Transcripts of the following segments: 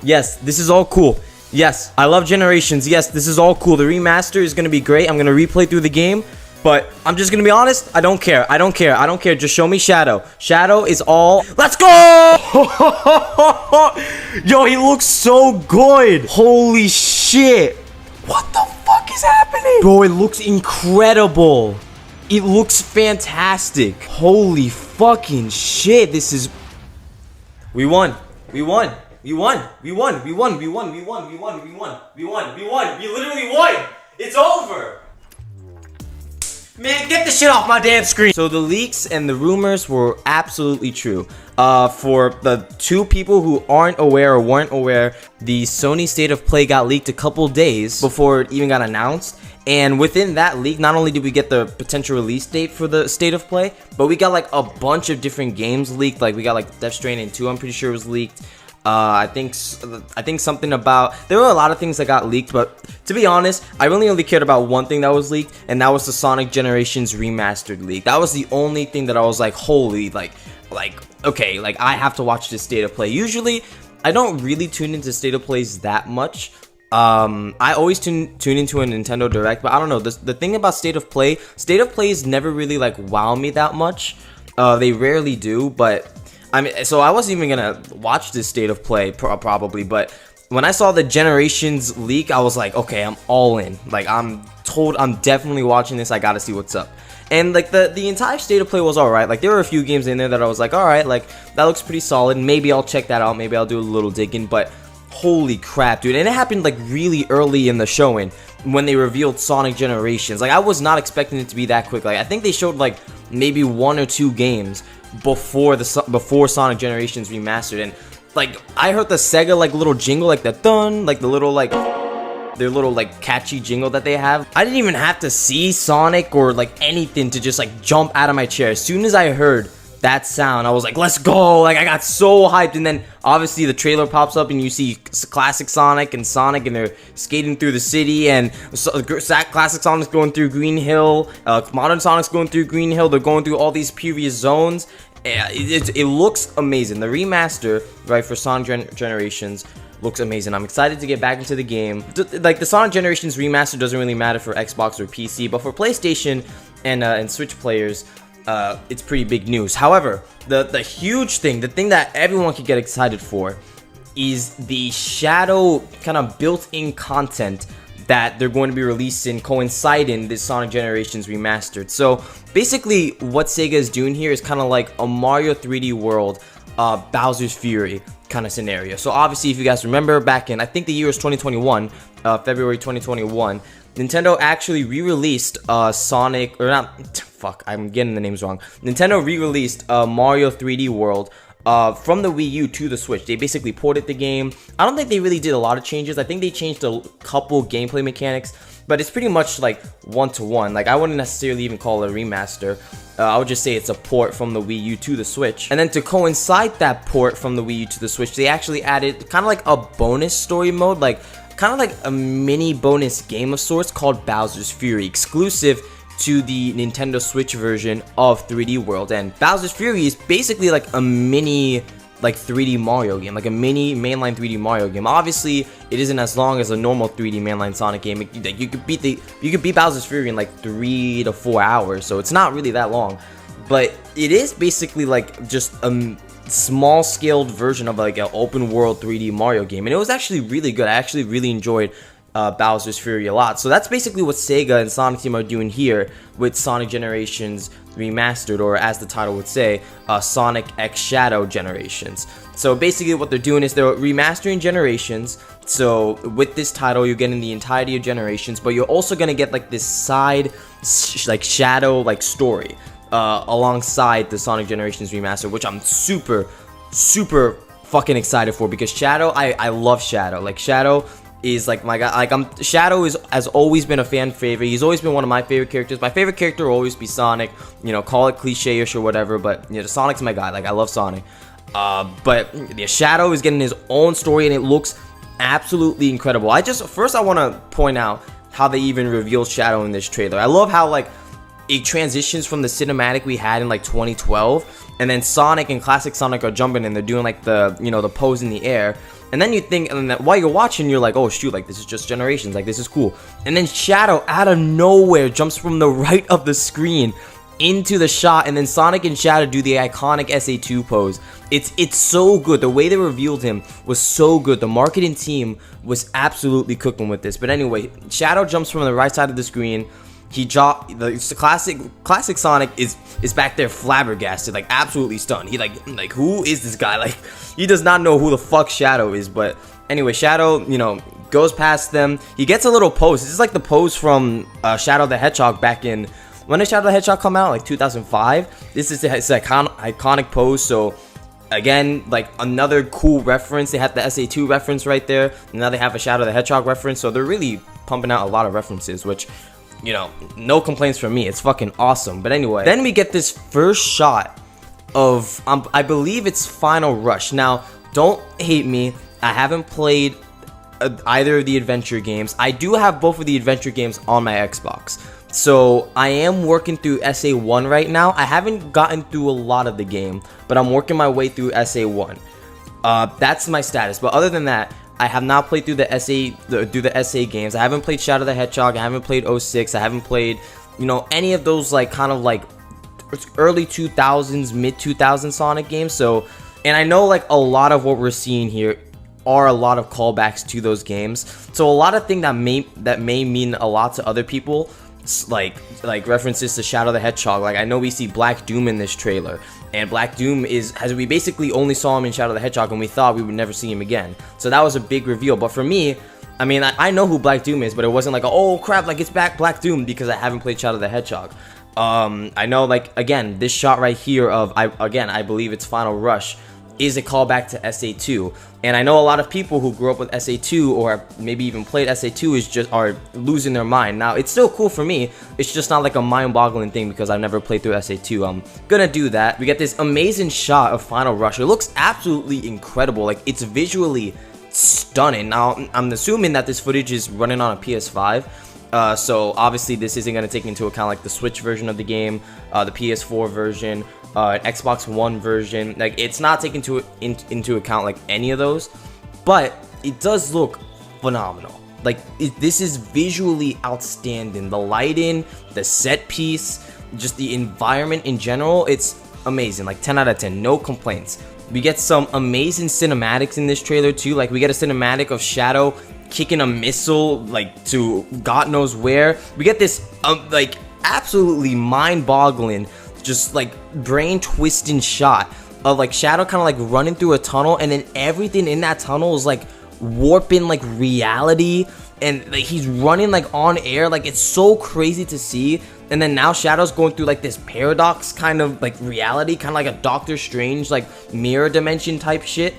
Yes, this is all cool. Yes, I love Generations. Yes, this is all cool. The remaster is gonna be great. I'm gonna replay through the game, but I'm just gonna be honest. I don't care. I don't care. I don't care. Just show me Shadow. Shadow is all. Let's go! Yo, he looks so good. Holy shit! What the fuck is happening? Bro, it looks incredible. It looks fantastic. Holy fucking shit! This is. We won. We won. We won. We won. We won. We won. We won. We won. We won. We won. We won. We literally won. It's over. Man, get the shit off my damn screen. So the leaks and the rumors were absolutely true. For the two people who aren't aware or weren't aware, the Sony State of Play got leaked a couple days before it even got announced. And within that leak, not only did we get the potential release date for the State of Play, but we got like a bunch of different games leaked. Like we got like Death Stranding 2, I'm pretty sure was leaked. I think something about, there were a lot of things that got leaked, but to be honest, I really only cared about one thing that was leaked, and that was the Sonic Generations Remastered leak. That was the only thing that I was like, holy, like, okay, like I have to watch this State of Play. Usually, I don't really tune into State of Plays that much. I always tune into a Nintendo Direct, but I don't know, the thing about State of Plays never really like wow me that much. They rarely do, but I mean, so I wasn't even gonna watch this State of Play probably, but when I saw the Generations leak, I was like, okay, I'm all in. Like, I'm definitely watching this. I gotta see what's up. And like the entire State of Play was alright. Like there were a few games in there that I was like, alright, like that looks pretty solid. Maybe I'll check that out. Maybe I'll do a little digging. But holy crap, dude! And it happened like really early in the showing when they revealed Sonic Generations. Like I was not expecting it to be that quick. Like I think they showed like maybe 1 or 2 games before Sonic Generations Remastered, and like I heard the Sega like little jingle, like the dun, like the little like their little like catchy jingle that they have. I didn't even have to see Sonic or like anything to just like jump out of my chair. As soon as I heard that sound, I was like, let's go. Like I got so hyped. And then obviously the trailer pops up and you see classic Sonic and they're skating through the city, and classic Sonic's going through Green Hill, modern Sonic's going through Green Hill. They're going through all these previous zones. It looks amazing. The remaster, right, for Sonic Generations looks amazing. I'm excited to get back into the game. Like the Sonic Generations Remaster doesn't really matter for Xbox or PC, but for PlayStation and Switch players, it's pretty big news. However, the huge thing, the thing that everyone can get excited for, is the Shadow kind of built-in content that they're going to be releasing coinciding this Sonic Generations Remastered. So basically what Sega is doing here is kind of like a Mario 3D World, Bowser's Fury kind of scenario. So obviously, if you guys remember, back in, I think the year was 2021, February 2021, Nintendo actually re-released Sonic, or not, fuck, I'm getting the names wrong. Nintendo re-released Mario 3D World from the Wii U to the Switch. They basically ported the game. I don't think they really did a lot of changes. I think they changed a couple gameplay mechanics, but it's pretty much like one-to-one. Like I wouldn't necessarily even call it a remaster. I would just say it's a port from the Wii U to the Switch. And then to coincide that port from the Wii U to the Switch, they actually added kind of like a bonus story mode, like kind of like a mini bonus game of sorts called Bowser's Fury, exclusive to the Nintendo Switch version of 3D World. And Bowser's Fury is basically like a mini like 3D Mario game, like a mini mainline 3D Mario game. Obviously, it isn't as long as a normal 3D mainline Sonic game. You could beat Bowser's Fury in like 3 to 4 hours, so it's not really that long. But it is basically like just a small scaled version of like an open world 3D Mario game, and it was actually really good. I actually really enjoyed Bowser's Fury a lot. So that's basically what Sega and Sonic Team are doing here with Sonic Generations Remastered, or as the title would say, Sonic X Shadow Generations. So basically what they're doing is they're remastering Generations. So with this title, you're getting the entirety of Generations, but you're also gonna get like this side like Shadow like story alongside the Sonic Generations Remastered, which I'm super fucking excited for, because Shadow, I love Shadow. Like Shadow is like my guy. Like Shadow has always been a fan favorite. He's always been one of my favorite characters. My favorite character will always be Sonic. You know, call it cliche-ish or whatever, but you know, Sonic's my guy. Like I love Sonic. But the Shadow is getting his own story, and it looks absolutely incredible. I want to point out how they even revealed Shadow in this trailer. I love how like it transitions from the cinematic we had in like 2012, and then Sonic and classic Sonic are jumping and they're doing like the, you know, the pose in the air, And then you think, and then while you're watching, you're like, oh shoot, like this is just Generations, like this is cool. And then Shadow out of nowhere jumps from the right of the screen into the shot, and then Sonic and Shadow do the iconic SA2 pose. It's so good. The way they revealed him was so good. The marketing team was absolutely cooking with this. But anyway, Shadow jumps from the right side of the screen. He the classic Sonic is back there flabbergasted, like absolutely stunned. He like who is this guy? Like he does not know who the fuck Shadow is. But anyway, Shadow, you know, goes past them. He gets a little pose. This is like the pose from Shadow the Hedgehog back in, when did Shadow the Hedgehog come out? Like 2005. This is his iconic pose. So again, like another cool reference. They have the SA2 reference right there. And now they have a Shadow the Hedgehog reference. So they're really pumping out a lot of references, which, you know, no complaints from me. It's fucking awesome. But anyway, then we get this first shot of, I believe it's Final Rush. Now, don't hate me. I haven't played either of the adventure games. I do have both of the adventure games on my Xbox. So I am working through SA1 right now. I haven't gotten through a lot of the game, but I'm working my way through SA1. That's my status. But other than that, I have not played through the SA games. I haven't played Shadow the Hedgehog. I haven't played 06. I haven't played, you know, any of those like kind of like early 2000s, mid 2000s Sonic games. So, and I know like a lot of what we're seeing here are a lot of callbacks to those games. So a lot of things that may mean a lot to other people, like references to Shadow the Hedgehog. Like I know we see Black Doom in this trailer, and Black Doom we basically only saw him in Shadow the Hedgehog, and we thought we would never see him again. So that was a big reveal. But for me, I mean, I know who Black Doom is, but it wasn't like, oh crap, like it's back Black Doom, because I haven't played Shadow the Hedgehog. I know, like, again, this shot right here of, I believe it's Final Rush, is a callback to SA2. And I know a lot of people who grew up with SA2 or maybe even played SA2 are losing their mind. Now, it's still cool for me. It's just not like a mind-boggling thing because I've never played through SA2. I'm gonna do that. We get this amazing shot of Final Rush. It looks absolutely incredible. Like, it's visually stunning. Now, I'm assuming that this footage is running on a PS5. So obviously this isn't going to take into account like the Switch version of the game, the PS4 version, Xbox One version. Like, it's not taking into account like any of those, but it does look phenomenal. Like, this is visually outstanding. The lighting, the set piece, just the environment in general, it's amazing. Like 10 out of 10, no complaints. We get some amazing cinematics in this trailer too. Like, we get a cinematic of Shadow kicking a missile like to God knows where. We get this like absolutely mind-boggling, just like brain-twisting shot of like Shadow kind of like running through a tunnel, and then everything in that tunnel is like warping like reality, and like he's running like on air. Like, it's so crazy to see. And then now Shadow's going through like this paradox kind of like reality, kind of like a Doctor Strange like mirror dimension type shit.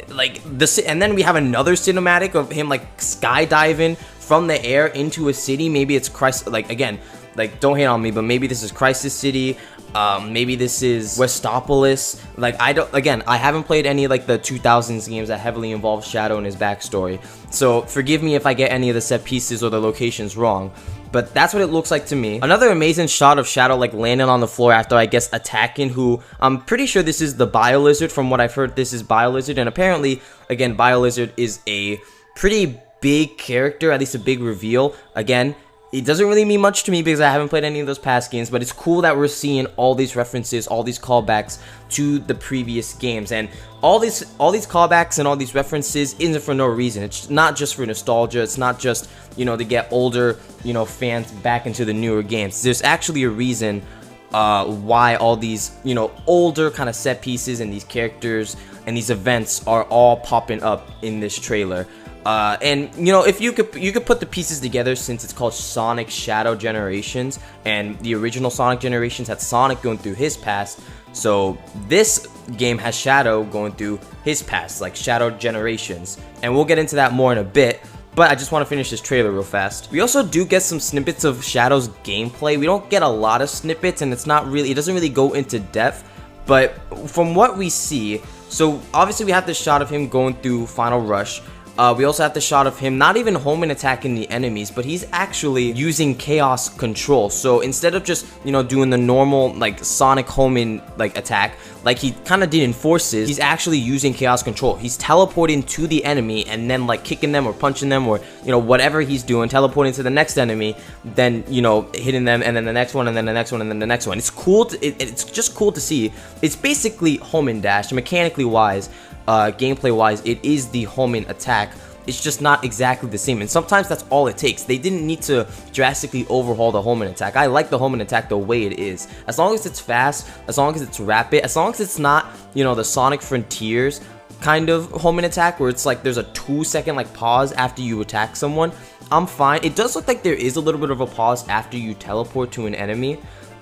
Like this, and then we have another cinematic of him like skydiving from the air into a city. Maybe it's Christ, like, again, like, don't hate on me, but maybe this is Crisis City. Maybe this is Westopolis. Like, I haven't played any like the 2000s games that heavily involve Shadow and his backstory. So forgive me if I get any of the set pieces or the locations wrong. But that's what it looks like to me. Another amazing shot of Shadow like landing on the floor after, I guess, attacking who, I'm pretty sure this is the BioLizard. From what I've heard, this is BioLizard. And apparently, again, BioLizard is a pretty big character, at least a big reveal. Again, it doesn't really mean much to me because I haven't played any of those past games, but it's cool that we're seeing all these references, all these callbacks to the previous games. And all these callbacks and all these references isn't for no reason. It's not just for nostalgia. It's not just, you know, to get older, you know, fans back into the newer games. There's actually a reason why all these, you know, older kind of set pieces and these characters and these events are all popping up in this trailer. And you know, if you could put the pieces together, since it's called Sonic Shadow Generations, and the original Sonic Generations had Sonic going through his past, so this game has Shadow going through his past, like Shadow Generations, and we'll get into that more in a bit. But I just want to finish this trailer real fast. We also do get some snippets of Shadow's gameplay. We don't get a lot of snippets, and it doesn't really go into depth, but from what we see, so obviously we have this shot of him going through Final Rush. We also have the shot of him not even homing attacking the enemies, but he's actually using chaos control. So instead of just, you know, doing the normal like Sonic homing like attack like he kind of did in Forces, he's actually using chaos control. He's teleporting to the enemy and then like kicking them or punching them, or you know, whatever he's doing, teleporting to the next enemy, then, you know, hitting them, and then the next one, and then the next one, and then the next one. It's cool it's just cool to see. It's basically home and dash mechanically wise. Gameplay wise, it is the homing attack. It's just not exactly the same, and sometimes that's all it takes. They didn't need to drastically overhaul the homing attack. I like the homing attack the way it is. As long as it's fast, as long as it's rapid, as long as it's not, you know, the Sonic Frontiers kind of homing attack where it's like there's a 2-second like pause after you attack someone, I'm fine. It does look like there is a little bit of a pause after you teleport to an enemy,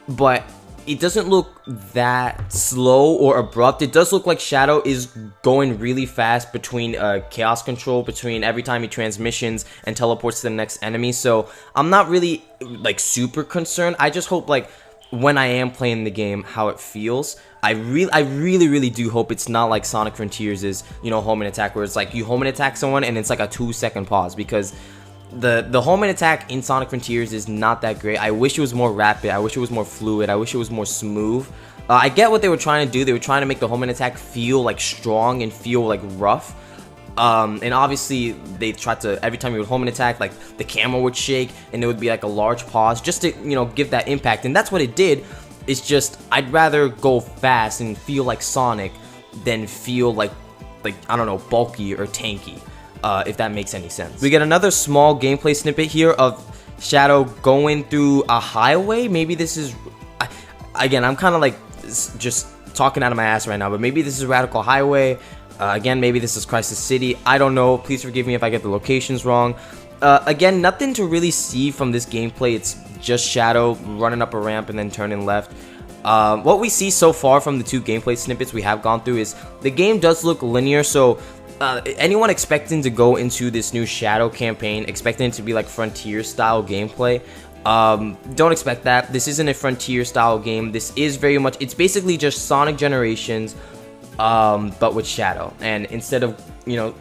but it doesn't look that slow or abrupt. It does look like Shadow is going really fast between chaos control, between every time he transmissions and teleports to the next enemy. So I'm not really like super concerned. I just hope like when I am playing the game how it feels. I really do hope it's not like Sonic Frontiers is, you know, homing attack where it's like you homing attack someone and it's like a 2-second pause, because the homing attack in Sonic Frontiers is not that great. I wish it was more rapid. I wish it was more fluid. I wish it was more smooth. I get what they were trying to do. They were trying to make the homing attack feel like strong and feel like rough. And obviously they tried to, every time you would homing attack, like the camera would shake and there would be like a large pause just to, you know, give that impact. And that's what it did. It's just I'd rather go fast and feel like Sonic than feel like I don't know, bulky or tanky. If that makes any sense. We get another small gameplay snippet here of Shadow going through a highway. Maybe this is, again, I'm kind of like just talking out of my ass right now, but maybe this is Radical Highway. Again, maybe this is Crisis City. I don't know. Please forgive me if I get the locations wrong. Again, nothing to really see from this gameplay. It's just Shadow running up a ramp and then turning left. What we see so far from the 2 gameplay snippets we have gone through is the game does look linear, so anyone expecting to go into this new Shadow campaign, expecting it to be like Frontier style gameplay, don't expect that. This isn't a Frontier style game. This is very much, it's basically just Sonic Generations, but with Shadow. And instead of, you know,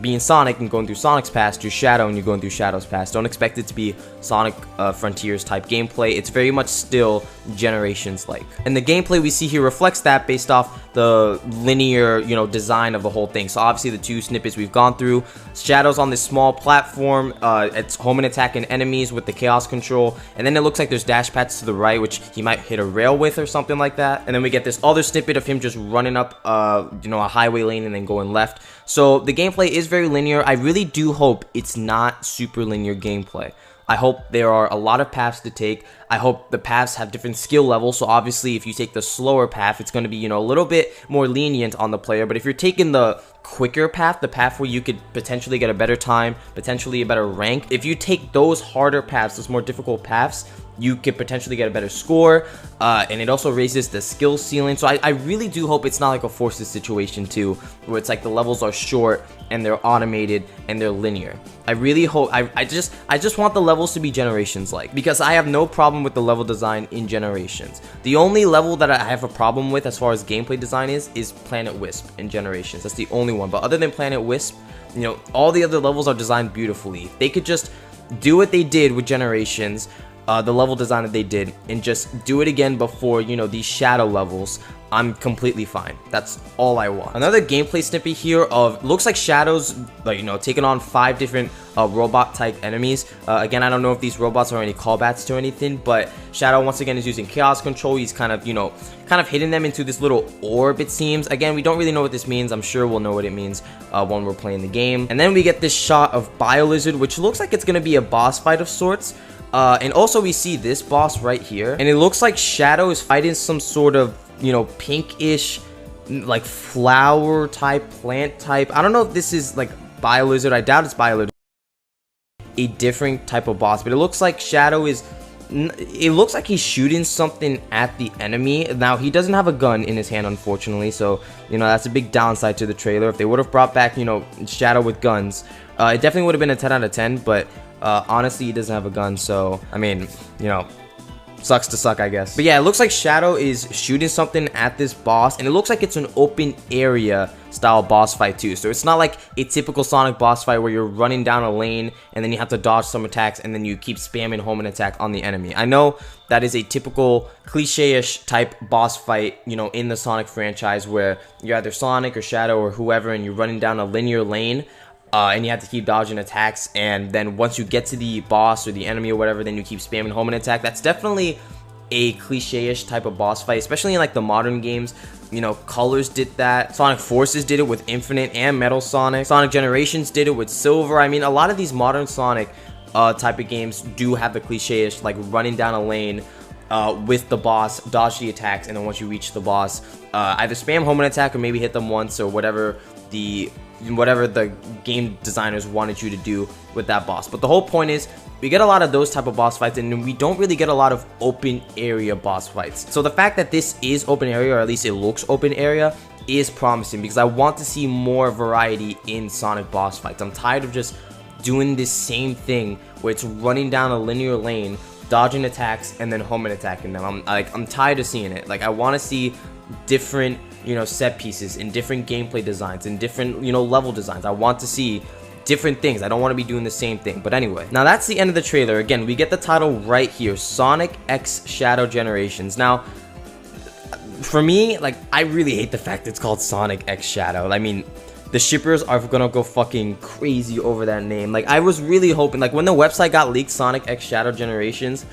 being Sonic and going through Sonic's past, you're Shadow and you're going through Shadow's past. Don't expect it to be Sonic Frontiers type gameplay. It's very much still Generations like. And the gameplay we see here reflects that based off the linear, you know, design of the whole thing. So obviously the 2 snippets we've gone through, Shadow's on this small platform, it's homing attacking enemies with the chaos control, and then it looks like there's dash pads to the right which he might hit a rail with or something like that. And then we get this other snippet of him just running up you know, a highway lane and then going left. So the gameplay is very linear. I really do hope it's not super linear gameplay. I hope there are a lot of paths to take. I hope the paths have different skill levels. So obviously if you take the slower path, it's going to be, you know, a little bit more lenient on the player. But if you're taking the quicker path, the path where you could potentially get a better time, potentially a better rank, if you take those harder paths, those more difficult paths, you could potentially get a better score, and it also raises the skill ceiling. So I really do hope it's not like a Forces situation too, where it's like the levels are short and they're automated and they're linear. I really hope, I just want the levels to be Generations like, because I have no problem with the level design in Generations. The only level that I have a problem with as far as gameplay design is Planet Wisp in Generations. That's the only one. But other than Planet Wisp, you know, all the other levels are designed beautifully. They could just do what they did with Generations, the level design that they did, and just do it again before, you know, these Shadow levels. I'm completely fine. That's all I want. Another gameplay snippet here of, looks like Shadow's, like, you know, taking on 5 different robot type enemies. Again, I don't know if these robots are any callbacks to anything, but Shadow once again is using chaos control. He's kind of, you know, hitting them into this little orb, it seems. Again, we don't really know what this means. I'm sure we'll know what it means when we're playing the game. And then we get this shot of BioLizard, which looks like it's gonna be a boss fight of sorts. And also we see this boss right here, and it looks like Shadow is fighting some sort of, you know, pinkish, like flower type, plant type. I don't know if this is like BioLizard. I doubt it's BioLizard. A different type of boss, but it looks like Shadow is, it looks like he's shooting something at the enemy. Now, he doesn't have a gun in his hand, unfortunately, so, you know, that's a big downside to the trailer. If they would have brought back, you know, Shadow with guns, it definitely would have been a 10 out of 10, but honestly, he doesn't have a gun, so, I mean, you know, sucks to suck, I guess. But yeah, it looks like Shadow is shooting something at this boss, and it looks like it's an open area style boss fight too. So it's not like a typical Sonic boss fight where you're running down a lane and then you have to dodge some attacks and then you keep spamming home and attack on the enemy. I know that is a typical cliche-ish type boss fight, you know, in the Sonic franchise, where you're either Sonic or Shadow or whoever and you're running down a linear lane. And you have to keep dodging attacks, and then once you get to the boss or the enemy or whatever, then you keep spamming home and attack. That's definitely a cliche-ish type of boss fight, especially in like the modern games. You know, Colors did that, Sonic Forces did it with Infinite and Metal Sonic, Sonic Generations did it with Silver. I mean, a lot of these modern Sonic type of games do have the cliche-ish, like running down a lane with the boss, dodge the attacks, and then once you reach the boss, either spam home and attack or maybe hit them once, or whatever the game designers wanted you to do with that boss. But the whole point is, we get a lot of those type of boss fights, and we don't really get a lot of open area boss fights. So the fact that this is open area, or at least it looks open area, is promising, because I want to see more variety in Sonic boss fights. I'm tired of just doing this same thing where it's running down a linear lane, dodging attacks, and then home and attacking them. I'm tired of seeing it. Like, I want to see different, you know, set pieces and different gameplay designs and different, you know, level designs. I want to see different things. I don't want to be doing the same thing. But anyway, now that's the end of the trailer. Again, we get the title right here, Sonic X Shadow Generations. Now, for me, like, I really hate the fact it's called Sonic X Shadow. I mean, the shippers are gonna go fucking crazy over that name. Like, I was really hoping, like, when the website got leaked, Sonic X Shadow Generations,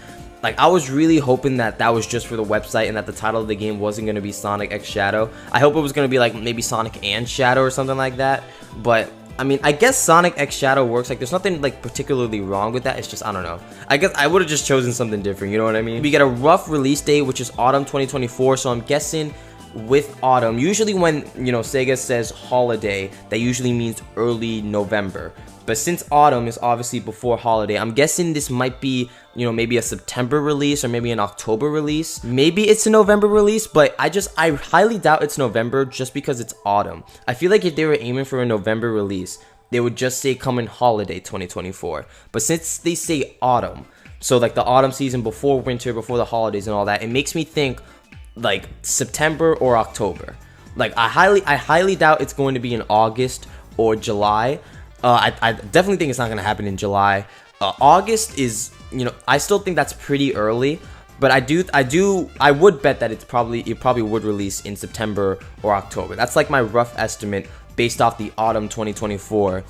like, I was really hoping that that was just for the website and that the title of the game wasn't going to be Sonic X Shadow. I hope it was going to be, like, maybe Sonic and Shadow or something like that. But, I mean, I guess Sonic X Shadow works. Like, there's nothing, like, particularly wrong with that. It's just, I don't know. I guess I would have just chosen something different, you know what I mean? We get a rough release date, which is autumn 2024, so I'm guessing with autumn, usually when, you know, Sega says holiday, that usually means early November. But since autumn is obviously before holiday, I'm guessing this might be, you know, maybe a September release or maybe an October release. Maybe it's a November release, but I highly doubt it's November just because it's autumn. I feel like if they were aiming for a November release, they would just say coming holiday 2024. But since they say autumn, so like the autumn season before winter, before the holidays and all that, it makes me think like September or October. Like, I highly doubt it's going to be in August or July. I definitely think it's not going to happen in July. August is, you know, I still think that's pretty early, but I would bet that it probably would release in September or October. That's like my rough estimate based off the autumn 2024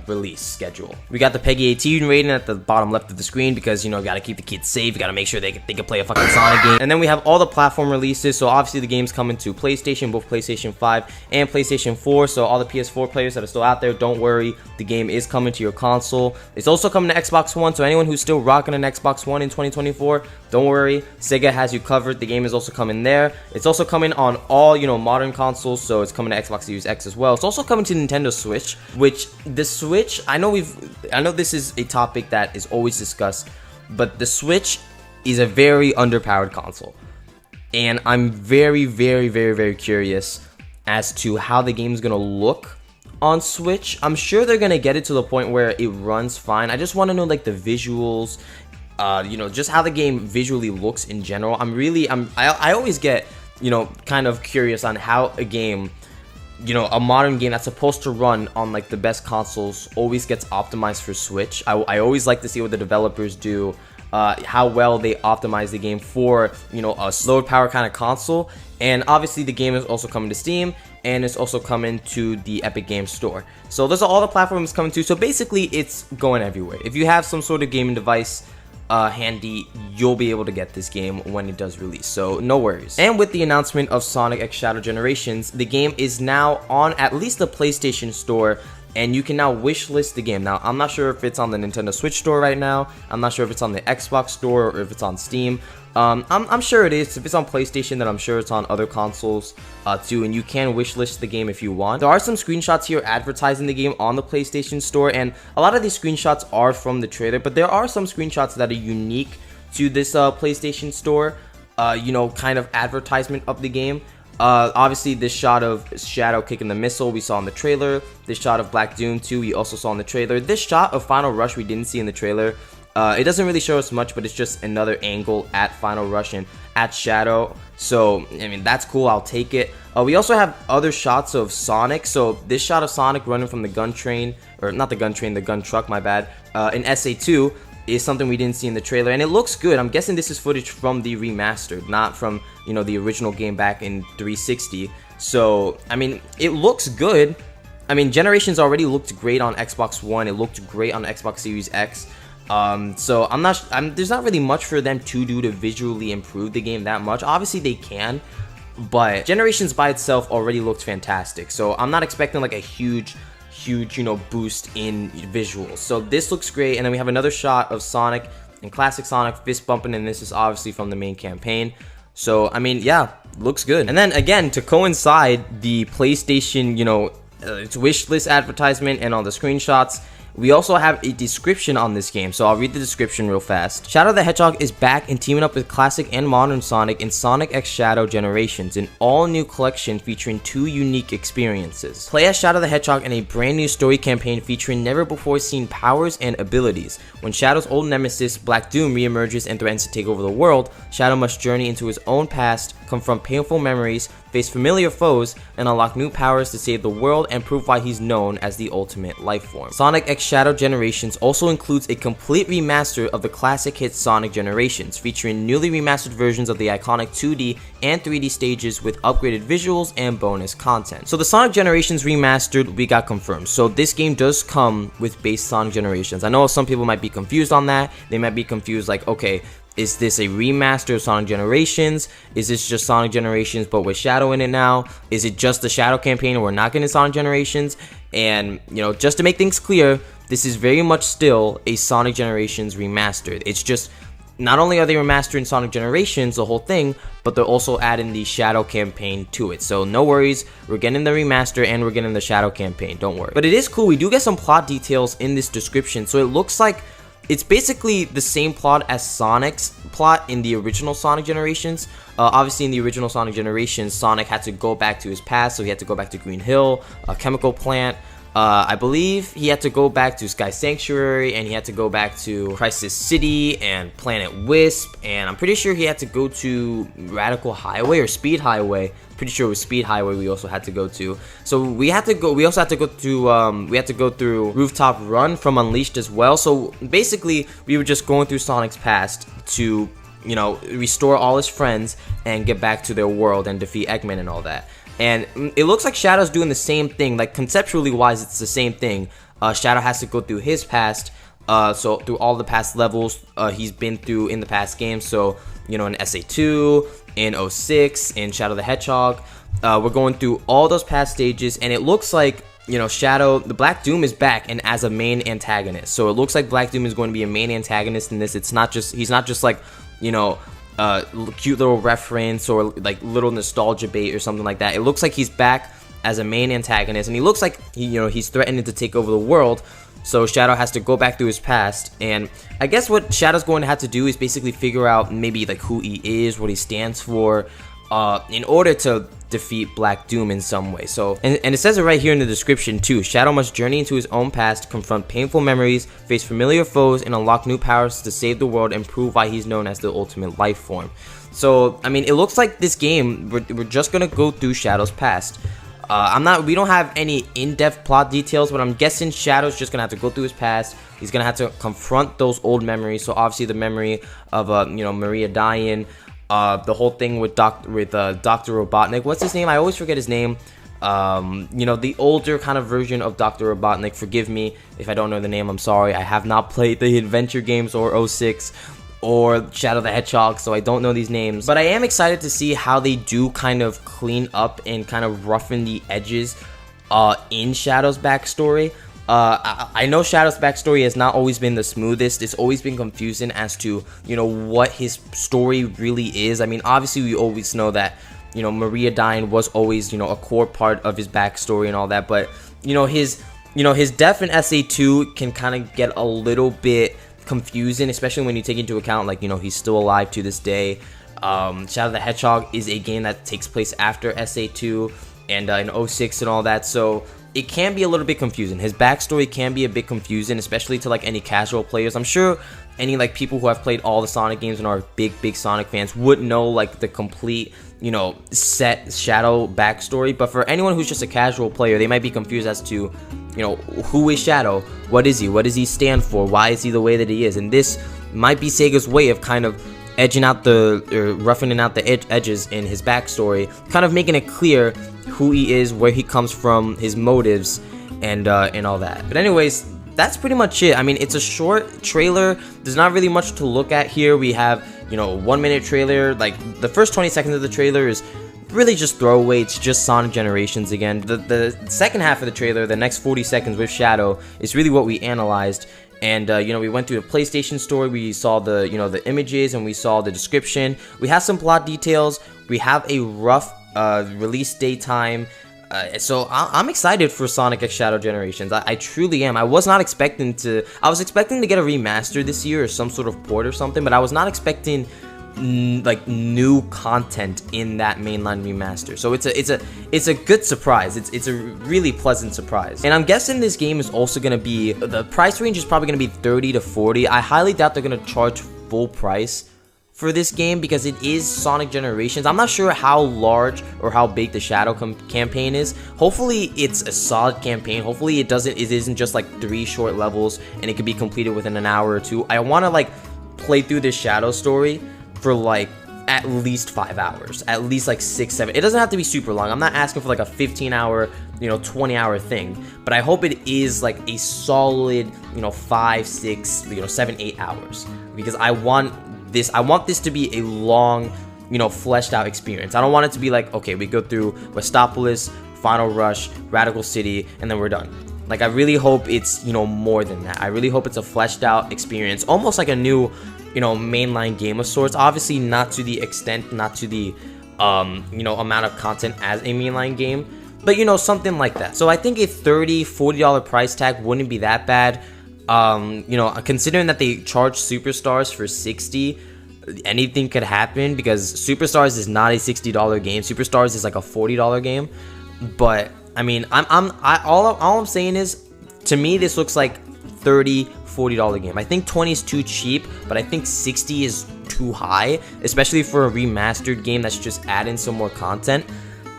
release schedule. We got the PEGI 18 rating at the bottom left of the screen because, you know, gotta keep the kids safe. You gotta make sure they can play a fucking Sonic game. And then we have all the platform releases. So obviously the game's coming to PlayStation, both PlayStation 5 and PlayStation 4. So all the PS4 players that are still out there, don't worry, the game is coming to your console. It's also coming to Xbox One. So anyone who's still rocking an Xbox One in 2024, don't worry, Sega has you covered. The game is also coming there. It's also coming on all, you know, modern consoles. So it's coming to Xbox Series X as well. It's also coming to Nintendo Switch, which the Switch, I know this is a topic that is always discussed, but the Switch is a very underpowered console, and I'm very, very, very, very curious as to how the game's gonna look on Switch. I'm sure they're gonna get it to the point where it runs fine. I just want to know, like, the visuals, you know, just how the game visually looks in general. I always get, you know, kind of curious on how a game, you know, a modern game that's supposed to run on like the best consoles always gets optimized for Switch. I always like to see what the developers do, how well they optimize the game for, you know, a slow power kind of console. And obviously the game is also coming to Steam, and it's also coming to the Epic Games Store. So those are all the platforms coming to. So basically it's going everywhere. If you have some sort of gaming device handy, you'll be able to get this game when it does release, so no worries. And with the announcement of Sonic X Shadow Generations, the game is now on at least the PlayStation Store, and you can now wishlist the game. Now, I'm not sure if it's on the Nintendo Switch Store right now. I'm not sure if it's on the Xbox Store or if it's on Steam. I'm sure it is. If it's on PlayStation, then I'm sure it's on other consoles too, and you can wishlist the game if you want. There are some screenshots here advertising the game on the PlayStation Store, and a lot of these screenshots are from the trailer, but there are some screenshots that are unique to this PlayStation Store, you know, kind of advertisement of the game. Obviously, this shot of Shadow kicking the missile we saw in the trailer. This shot of Black Doom 2 we also saw in the trailer. This shot of Final Rush we didn't see in the trailer. It doesn't really show us much, but it's just another angle at Final Rush and at Shadow. So, I mean, that's cool. I'll take it. We also have other shots of Sonic. So, this shot of Sonic running from the gun train, or not the gun train, the gun truck, my bad, in SA2 is something we didn't see in the trailer, and it looks good. I'm guessing this is footage from the remastered, not from, you know, the original game back in 360. So, I mean, it looks good. I mean, Generations already looked great on Xbox One. It looked great on Xbox Series X. So there's not really much for them to do to visually improve the game that much. Obviously they can, but Generations by itself already looked fantastic. So I'm not expecting like a huge, you know, boost in visuals. So this looks great. And then we have another shot of Sonic and classic Sonic fist bumping, and this is obviously from the main campaign. So, I mean, yeah, looks good. And then again, to coincide the PlayStation, you know, its wish list advertisement and all the screenshots, we also have a description on this game, so I'll read the description real fast. Shadow the Hedgehog is back and teaming up with classic and modern Sonic in Sonic X Shadow Generations, an all-new collection featuring 2 unique experiences. Play as Shadow the Hedgehog in a brand new story campaign featuring never-before-seen powers and abilities. When Shadow's old nemesis, Black Doom, reemerges and threatens to take over the world, Shadow must journey into his own past, confront painful memories, face familiar foes, and unlock new powers to save the world and prove why he's known as the ultimate life form. Sonic X Shadow Generations also includes a complete remaster of the classic hit Sonic Generations, featuring newly remastered versions of the iconic 2D and 3D stages with upgraded visuals and bonus content. So the Sonic Generations remastered, we got confirmed. So this game does come with base Sonic Generations. I know some people might be confused on that. They might be confused like, okay, is this a remaster of Sonic Generations? Is this just Sonic Generations but with Shadow in it now? Is it just the Shadow campaign and we're not getting Sonic Generations? And, you know, just to make things clear, this is very much still a Sonic Generations remastered. It's just, not only are they remastering Sonic Generations, the whole thing, but they're also adding the Shadow campaign to it. So no worries, we're getting the remaster and we're getting the Shadow campaign, don't worry. But it is cool, we do get some plot details in this description. So it looks like it's basically the same plot as Sonic's plot in the original Sonic Generations. Obviously, in the original Sonic Generations, Sonic had to go back to his past, so he had to go back to Green Hill, a chemical plant. I believe he had to go back to Sky Sanctuary, and he had to go back to Crisis City and Planet Wisp, and I'm pretty sure he had to go to Radical Highway or Speed Highway. Pretty sure it was Speed Highway we also had to go to. So we also had to go through Rooftop Run from Unleashed as well. So basically, we were just going through Sonic's past to, you know, restore all his friends and get back to their world and defeat Eggman and all that. And it looks like Shadow's doing the same thing. Like, conceptually wise, it's the same thing. Shadow has to go through his past, so through all the past levels he's been through in the past games. So, you know, in SA2, in 06, in Shadow the Hedgehog, we're going through all those past stages, and it looks like, you know, Shadow, the Black Doom is back and as a main antagonist. So it looks like Black Doom is going to be a main antagonist in this. He's not just like, you know, cute little reference or like little nostalgia bait or something like that. It looks like he's back as a main antagonist, and he looks like he's threatening to take over the world. So Shadow has to go back through his past, and I guess what Shadow's going to have to do is basically figure out maybe like who he is, what he stands for, in order to defeat Black Doom in some way. So, and it says it right here in the description too. Shadow must journey into his own past, confront painful memories, face familiar foes, and unlock new powers to save the world and prove why he's known as the ultimate life form. So, I mean, it looks like this game, we're just gonna go through Shadow's past. We don't have any in-depth plot details, but I'm guessing Shadow's just gonna have to go through his past. He's gonna have to confront those old memories. So obviously the memory of Maria dying, the whole thing with Dr. Robotnik. What's his name? I always forget his name. The older kind of version of Dr. Robotnik. Forgive me if I don't know the name. I'm sorry. I have not played the adventure games or 06 or Shadow the Hedgehog, so I don't know these names. But I am excited to see how they do kind of clean up and kind of roughen the edges in Shadow's backstory. I know Shadow's backstory has not always been the smoothest. It's always been confusing as to, what his story really is. I mean, obviously we always know that, Maria dying was always, a core part of his backstory and all that. But, his death in SA2 can kind of get a little bit confusing, especially when you take into account, like, he's still alive to this day. Shadow the Hedgehog is a game that takes place after SA2 and in 06 and all that. So, it can be a little bit confusing. His backstory can be a bit confusing, especially to like any casual players. I'm sure any like people who have played all the Sonic games and are big Sonic fans would know like the complete, you know, set Shadow backstory. But for anyone who's just a casual player, they might be confused as to, you know, who is Shadow? What is he? What does he stand for? Why is he the way that he is? And this might be Sega's way of kind of edging out roughening out the edges in his backstory, kind of making it clear who he is, where he comes from, his motives, and all that. But anyways, that's pretty much it. I mean, it's a short trailer. There's not really much to look at here. We have, you know, a 1 minute trailer. Like the first 20 seconds of the trailer is really just throwaway. It's just Sonic Generations again. The second half of the trailer, the next 40 seconds with Shadow, is really what we analyzed. And you know, we went through a PlayStation Store. We saw the, you know, the images, and we saw the description. We have some plot details. We have a rough release date time. So I'm excited for Sonic X Shadow Generations. I truly am. I was not expecting to. I was expecting to get a remaster this year or some sort of port or something, but I was not expecting like new content in that mainline remaster. So it's a good surprise. It's a really pleasant surprise. And I'm guessing this game is also gonna be, the price range is probably gonna be 30 to 40. I highly doubt they're gonna charge full price for this game because it is Sonic Generations. I'm not sure how large or how big the Shadow campaign is. Hopefully it's a solid campaign. Hopefully it isn't just like 3 short levels and it can be completed within an hour or 2. I want to like play through this Shadow story for like at least 5 hours, at least like 6, 7. It doesn't have to be super long. I'm not asking for like a 15-hour, you know, 20-hour thing, but I hope it is like a solid, you know, 5, 6, you know, 7, 8 hours, because I want this to be a long, you know, fleshed out experience. I don't want it to be like, okay, we go through Westopolis, Final Rush, Radical City, and then we're done. Like, I really hope it's, you know, more than that. I really hope it's a fleshed out experience, almost like a new, you know, mainline game of sorts. Obviously not to the extent, not to the you know, amount of content as a mainline game, but you know, something like that. So I think a $30-$40 price tag wouldn't be that bad. You know, considering that they charge Superstars for $60, anything could happen, because Superstars is not a $60 game. Superstars is like a $40 game. But I mean, all I'm saying is, to me, this looks like $30-$40 game. I think 20 is too cheap, but I think 60 is too high, especially for a remastered game that's just adding some more content.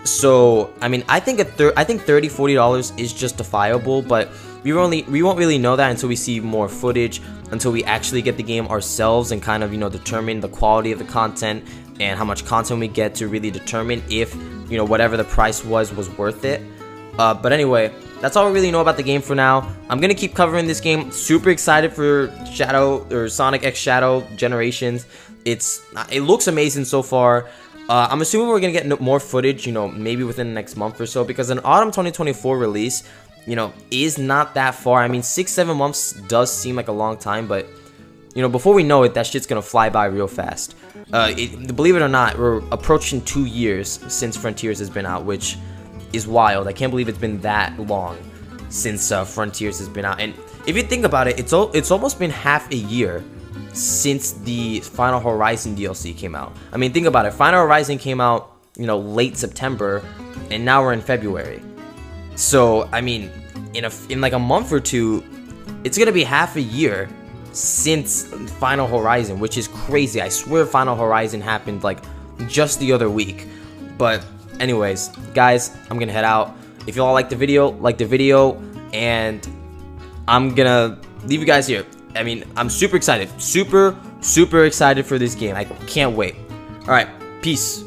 So I mean, I think $30-$40 is justifiable, but we won't really know that until we see more footage, until we actually get the game ourselves and kind of, you know, determine the quality of the content and how much content we get to really determine if, you know, whatever the price was worth it. But anyway, that's all we really know about the game for now. I'm gonna keep covering this game. Super excited for Shadow, or Sonic X Shadow Generations. It looks amazing so far. I'm assuming we're gonna get more footage, you know, maybe within the next month or so, because an autumn 2024 release, you know, is not that far. I mean, 6-7 months does seem like a long time, but you know, before we know it, that shit's gonna fly by real fast. Believe it or not, we're approaching 2 years since Frontiers has been out, which is wild. I can't believe it's been that long since Frontiers has been out. And if you think about it, it's almost been half a year since the Final Horizon DLC came out. I mean, think about it. Final Horizon came out, you know, late September, and now we're in February. So I mean, in like a month or two, it's gonna be half a year since Final Horizon, which is crazy. I swear Final Horizon happened like just the other week. But anyways, guys, I'm gonna head out. If you all like the video, and I'm gonna leave you guys here. I mean, I'm super excited, super excited for this game. I can't wait. All right, peace.